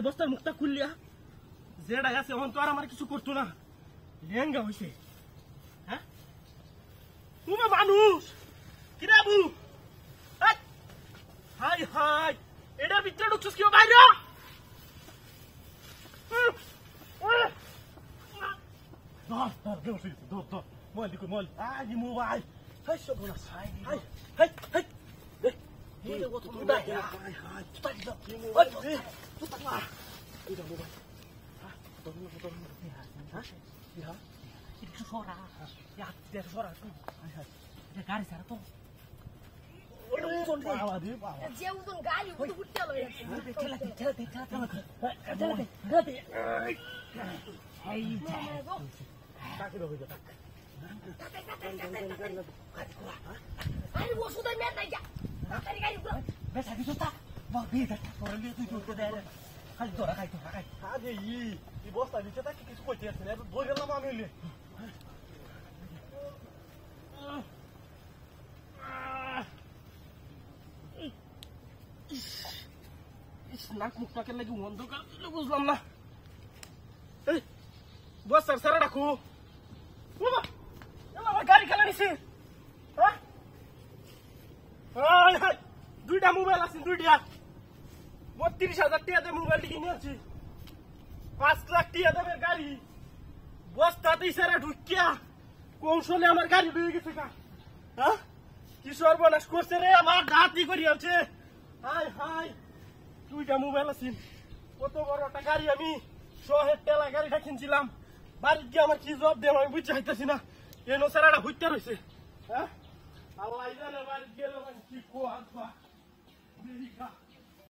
বস্তার মুখটা খুললিয়া যেটা আছে এখন তো আর আমার কিছু করতো না লেহেঙ্গা হয়েছে হ্যাঁ তুমি মানুষ কিরে আবু হাই হাই এটার ভিতরে ঢুকছিস কেউ বাইরে মোবাইল দিকে মোবাইল আগে মোবাইল হাই সব না হাই হাই হাই গাড়ি ছাড়া তো বস্তা নিচে তাকে কিছু করতে যাচ্ছে না ধরে গেলাম আমি নাক মুখটাকে লাগে অন্ধকার বুঝলাম না বস্তার সারা রাখো আমার গাড়ি খেলা নিছে দুইটা মোবাইল আছে দুইটা ৩২,০০০ টাকা দিয়ে মোবাইল কিনে আনছি ৫ লাখ টাকা দামের গাড়ি বস্তাতেই সারা ঢুকিয়া কৌশলে আমার গাড়ি ডুবে গেছে কি সর্বনাশ করছে রে আমার দাঁতি করি আছে হাই হাই দুইটা মোবাইল আছে কত বড় একটা গাড়ি আমি ১০০ টেলা গাড়িটা কিনছিলাম বাড়ির গিয়ে আমার কি জব দেব আমি বুঝতে পারতেছি না এনো সারাটা হইতে রয়েছে আল্লাহ জানে বাড়ির গেলে কি কো আসবা